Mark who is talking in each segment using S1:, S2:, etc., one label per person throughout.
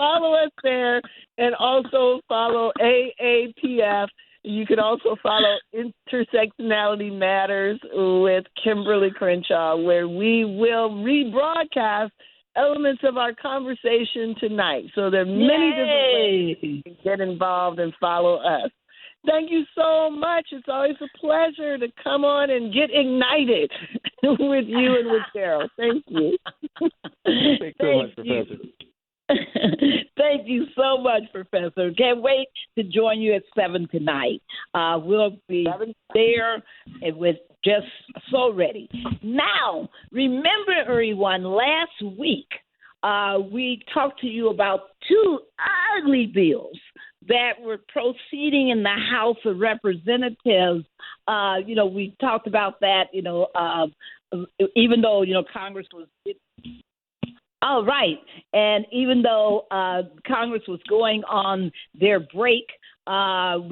S1: follow us there, and also follow AAPF. You can also follow Intersectionality Matters with Kimberly Crenshaw, where we will rebroadcast elements of our conversation tonight. So there are many different ways you can get involved and follow us. Thank you so much. It's always a pleasure to come on and get ignited with you and with Daryl. Thank you.
S2: Thanks so much, Professor.
S3: Thank you so much, Professor. Can't wait to join you at 7 tonight. We'll be there and with just so ready. Now, remember, everyone, last week we talked to you about two ugly bills that were proceeding in the House of Representatives. We talked about that, even though, Congress was all right. And even though Congress was going on their break, and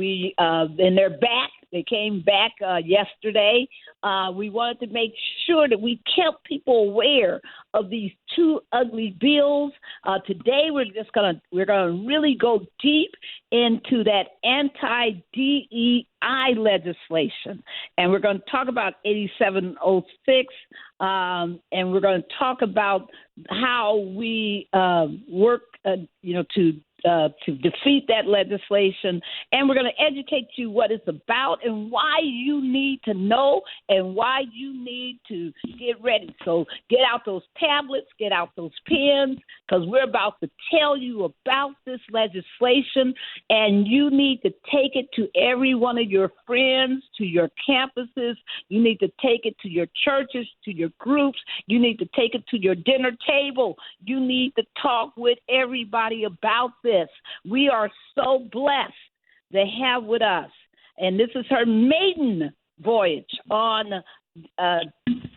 S3: they're back. They came back yesterday. We wanted to make sure that we kept people aware of these two ugly bills. Today, we're gonna really go deep into that anti-DEI legislation, and we're going to talk about 8706, and we're going to talk about how we work, to defeat that legislation, and we're going to educate you what it's about and why you need to know and why you need to get ready. So get out those tablets, get out those pens, because we're about to tell you about this legislation, and you need to take it to every one of your friends, to your campuses. You need to take it to your churches, to your groups. You need to take it to your dinner table. You need to talk with everybody about this. We are so blessed to have with us, and this is her maiden voyage on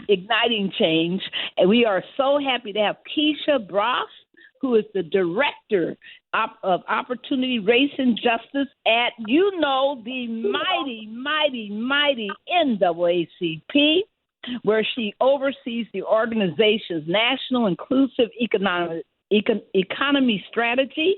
S3: Igniting Change, and we are so happy to have Keisha Bross, who is the Director of Opportunity, Race, and Justice at, the mighty, mighty, mighty NAACP, where she oversees the organization's National Inclusive Economy strategy.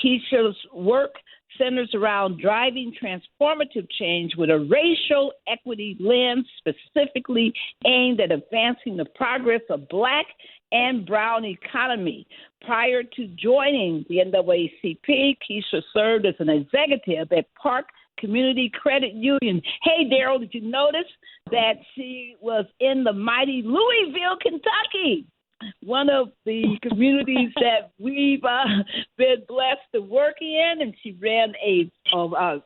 S3: Keisha's work centers around driving transformative change with a racial equity lens, specifically aimed at advancing the progress of Black and Brown economy. Prior to joining the NAACP, Keisha served as an executive at Park Community Credit Union. Hey, Daryl, did you notice that she was in the mighty Louisville, Kentucky? One of the communities that we've been blessed to work in, and she ran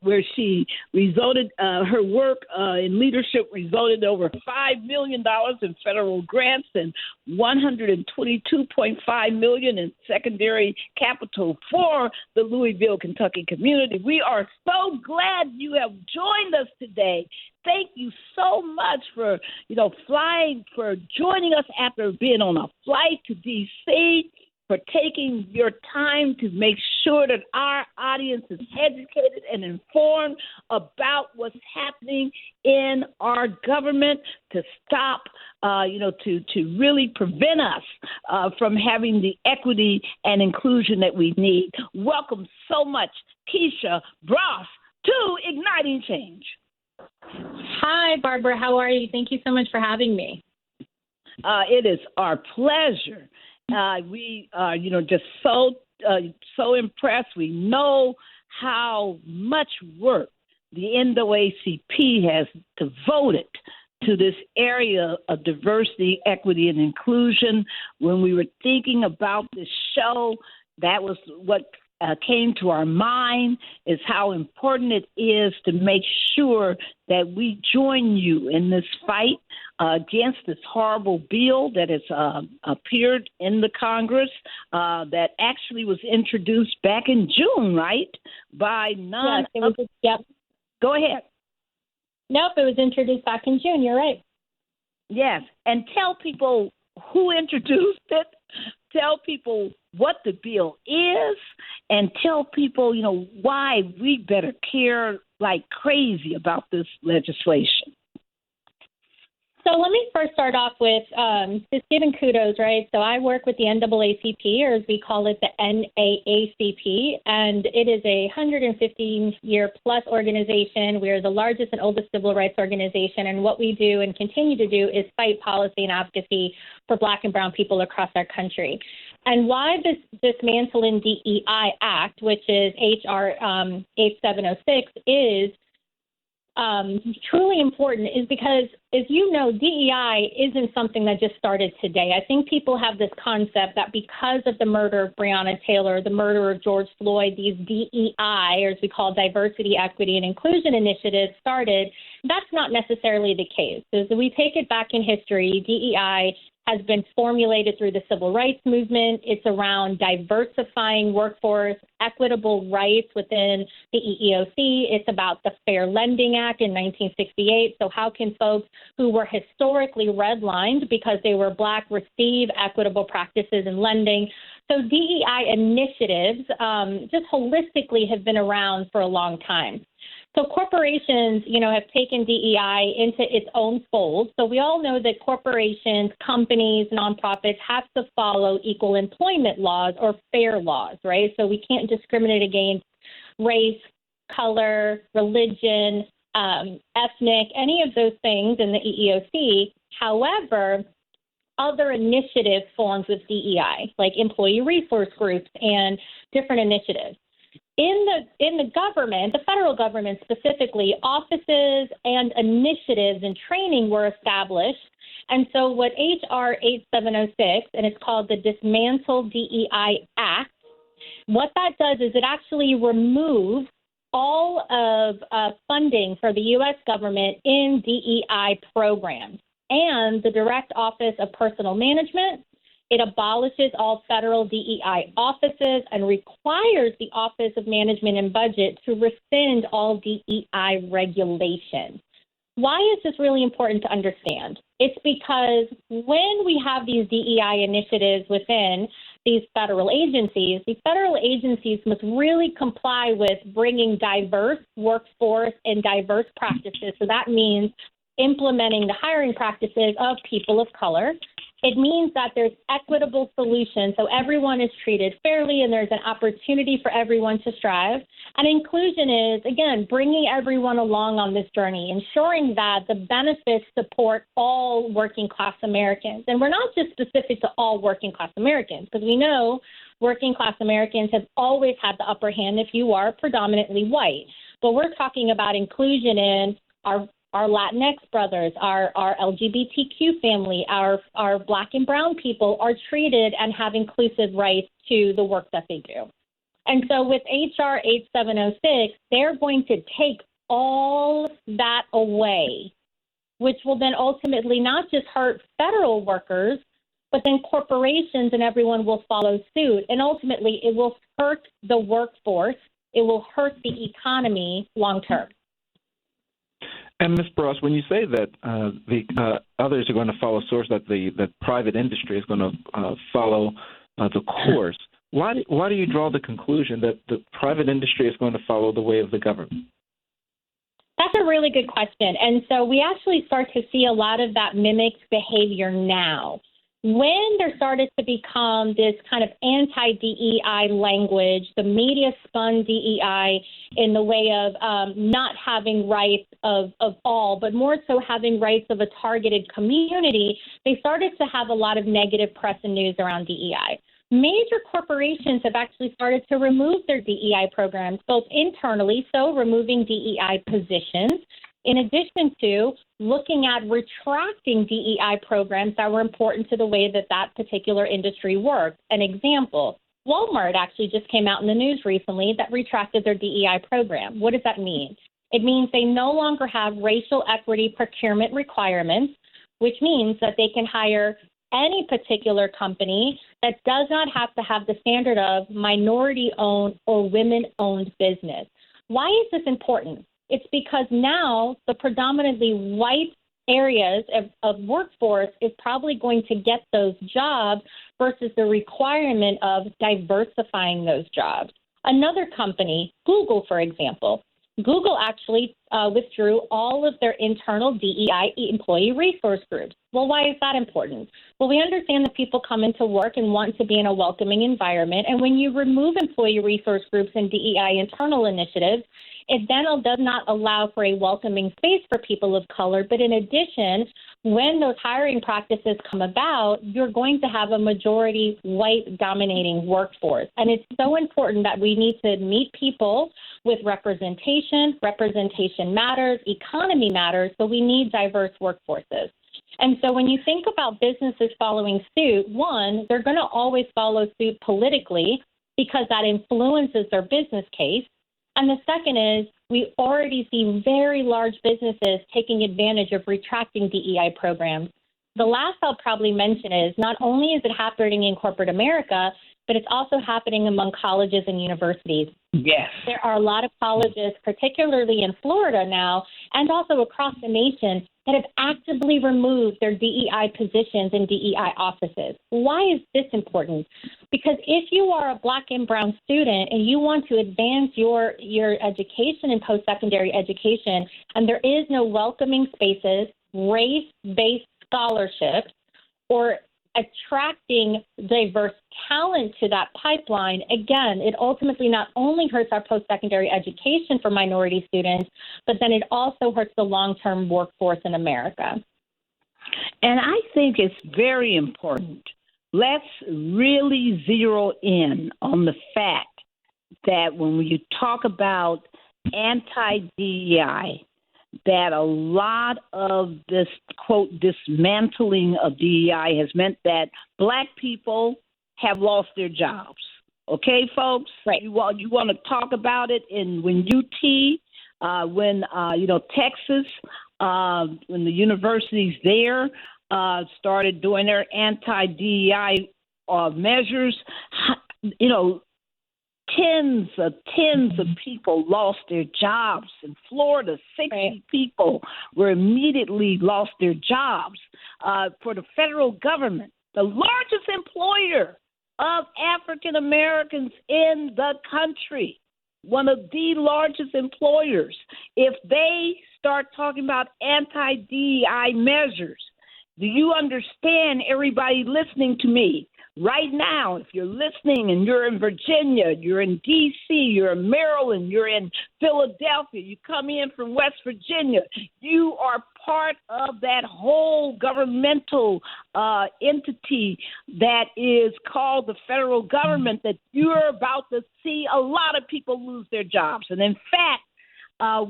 S3: where she resulted, her work in leadership resulted in over $5 million in federal grants and $122.5 million in secondary capital for the Louisville, Kentucky community. We are so glad you have joined us today. Thank you so much for, for joining us after being on a flight to D.C., for taking your time to make sure that our audience is educated and informed about what's happening in our government to stop, to really prevent us from having the equity and inclusion that we need. Welcome so much, Keisha Bross, to Igniting Change.
S4: Hi, Barbara. How are you? Thank you so much for having me.
S3: It is our pleasure. We are, just so impressed. We know how much work the NAACP has devoted to this area of diversity, equity, and inclusion. When we were thinking about this show, that was what came to our mind, is how important it is to make sure that we join you in this fight against this horrible bill that has appeared in the Congress that actually was introduced back in June, right? By none.
S4: Yep.
S3: Go ahead.
S4: Nope, it was introduced back in June. You're right.
S3: Yes, and tell people who introduced it. Tell people what the bill is, and tell people, why we better care like crazy about this legislation.
S4: So let me first start off with just giving kudos, right? So I work with the NAACP, or as we call it, the NAACP, and it is a 115-year-plus organization. We are the largest and oldest civil rights organization, and what we do and continue to do is fight policy and advocacy for Black and brown people across our country. And why this Dismantling DEI Act, which is H.R. 8706, is truly important is because, as you know, DEI isn't something that just started today. I think people have this concept that because of the murder of Breonna Taylor, the murder of George Floyd, these DEI, or as we call diversity, equity, and inclusion initiatives started. That's not necessarily the case. As we take it back in history, DEI has been formulated through the civil rights movement. It's around diversifying workforce, equitable rights within the EEOC. It's about the Fair Lending Act in 1968. So how can folks who were historically redlined because they were Black receive equitable practices in lending? So DEI initiatives just holistically have been around for a long time. So corporations, have taken DEI into its own fold. So we all know that corporations, companies, nonprofits have to follow equal employment laws or fair laws, right? So we can't discriminate against race, color, religion, ethnic, any of those things in the EEOC. However, other initiatives formed with DEI, like employee resource groups and different initiatives. In the government, the federal government specifically, offices and initiatives and training were established. And so what H.R. 8706, and it's called the Dismantle DEI Act, what that does is it actually removes all of funding for the U.S. government in DEI programs and the Direct Office of Personnel Management. It abolishes all federal DEI offices and requires the Office of Management and Budget to rescind all DEI regulations. Why is this really important to understand? It's because when we have these DEI initiatives within these federal agencies must really comply with bringing diverse workforce and diverse practices. So that means implementing the hiring practices of people of color. It means that there's equitable solutions, so everyone is treated fairly and there's an opportunity for everyone to strive. And inclusion is, again, bringing everyone along on this journey, ensuring that the benefits support all working class Americans. And we're not just specific to all working class Americans, because we know working class Americans have always had the upper hand if you are predominantly white. But we're talking about inclusion in our Latinx brothers, our LGBTQ family, our Black and brown people are treated and have inclusive rights to the work that they do. And so with H.R. 8706, they're going to take all that away, which will then ultimately not just hurt federal workers, but then corporations and everyone will follow suit. And ultimately, it will hurt the workforce. It will hurt the economy long term.
S2: And Ms. Bross, when you say that the others are going to follow source, that the private industry is going to follow the course, why do you draw the conclusion that the private industry is going to follow the way of the government?
S4: That's a really good question. And so we actually start to see a lot of that mimicked behavior now. When there started to become this kind of anti-DEI language, the media spun DEI in the way of not having rights of all, but more so having rights of a targeted community, they started to have a lot of negative press and news around DEI. Major corporations have actually started to remove their DEI programs, both internally, so removing DEI positions, in addition to looking at retracting DEI programs that were important to the way that particular industry worked. An example, Walmart actually just came out in the news recently that retracted their DEI program. What does that mean? It means they no longer have racial equity procurement requirements, which means that they can hire any particular company that does not have to have the standard of minority-owned or women-owned business. Why is this important? It's because now the predominantly white areas of workforce is probably going to get those jobs versus the requirement of diversifying those jobs. Another company, Google, for example, Google actually withdrew all of their internal DEI employee resource groups. Well, why is that important? Well, we understand that people come into work and want to be in a welcoming environment. And when you remove employee resource groups and DEI internal initiatives, it then does not allow for a welcoming space for people of color. But in addition, when those hiring practices come about, you're going to have a majority white dominating workforce. And it's so important that we need to meet people with representation. Representation matters, economy matters, so we need diverse workforces. And so when you think about businesses following suit, one, they're going to always follow suit politically because that influences their business case. And the second is we already see very large businesses taking advantage of retracting DEI programs. The last I'll probably mention is not only is it happening in corporate America, but it's also happening among colleges and universities.
S3: Yes.
S4: There are a lot of colleges, particularly in Florida now, and also across the nation, that have actively removed their DEI positions in DEI offices. Why is this important? Because if you are a Black and brown student and you want to advance your education and post-secondary education, and there is no welcoming spaces, race-based scholarships, or attracting diverse talent to that pipeline, again, it ultimately not only hurts our post-secondary education for minority students, but then it also hurts the long-term workforce in America.
S3: And I think it's very important. Let's really zero in on the fact that when you talk about anti-DEI, that a lot of this, quote, dismantling of DEI has meant that Black people have lost their jobs. Okay, folks?
S4: Right.
S3: You want to talk about it when UT, when Texas, when the universities there started doing their anti-DEI measures, Tens of people lost their jobs. In Florida, 60 people were immediately lost their jobs. For the federal government, the largest employer of African Americans in the country, one of the largest employers, if they start talking about anti-DEI measures, do you understand, everybody listening to me? Right now, if you're listening and you're in Virginia, you're in D.C., you're in Maryland, you're in Philadelphia, you come in from West Virginia, you are part of that whole governmental entity that is called the federal government, that you're about to see a lot of people lose their jobs. And in fact,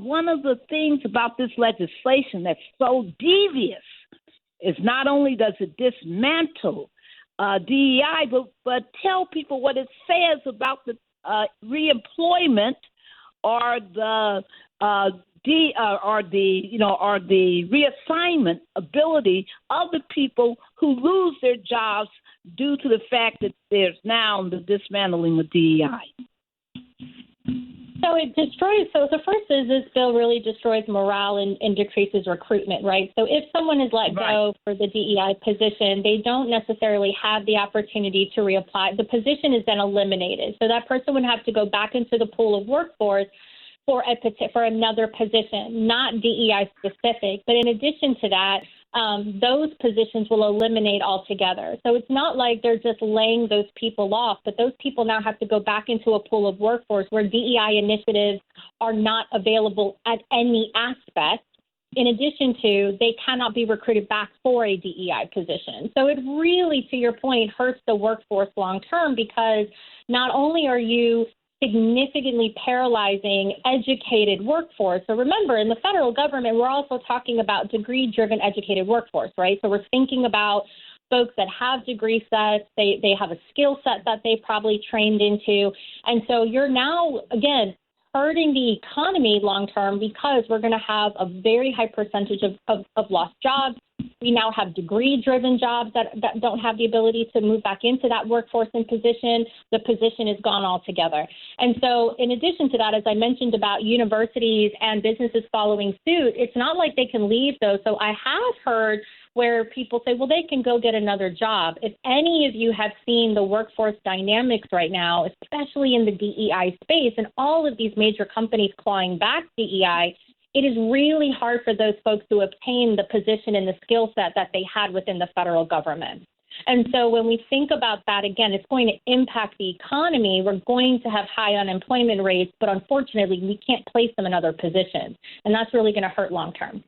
S3: one of the things about this legislation that's so devious is not only does it dismantle DEI, but tell people what it says about the reemployment or the reassignment ability of the people who lose their jobs due to the fact that there's now the dismantling of DEI.
S4: So it destroys, so the first is this bill really destroys morale and decreases recruitment, right? So if someone is let go for the DEI position, they don't necessarily have the opportunity to reapply. The position is then eliminated. So that person would have to go back into the pool of workforce for another position, not DEI specific. But in addition to that, those positions will eliminate altogether. So it's not like they're just laying those people off, but those people now have to go back into a pool of workforce where DEI initiatives are not available at any aspect. In addition to, they cannot be recruited back for a DEI position. So it really, to your point, hurts the workforce long term, because not only are you significantly paralyzing educated workforce. So remember, in the federal government, we're also talking about degree-driven educated workforce, right? So we're thinking about folks that have degree sets, they have a skill set that they probably trained into. And so you're now, again, hurting the economy long term, because we're going to have a very high percentage of lost jobs. We now have degree-driven jobs that don't have the ability to move back into that workforce and position. The position is gone altogether. And so in addition to that, as I mentioned about universities and businesses following suit, it's not like they can leave those. So I have heard where people say, well, they can go get another job. If any of you have seen the workforce dynamics right now, especially in the DEI space and all of these major companies clawing back DEI, it is really hard for those folks to obtain the position and the skill set that they had within the federal government. And so when we think about that, again, it's going to impact the economy. We're going to have high unemployment rates, but unfortunately, we can't place them in other positions. And that's really going to hurt long term.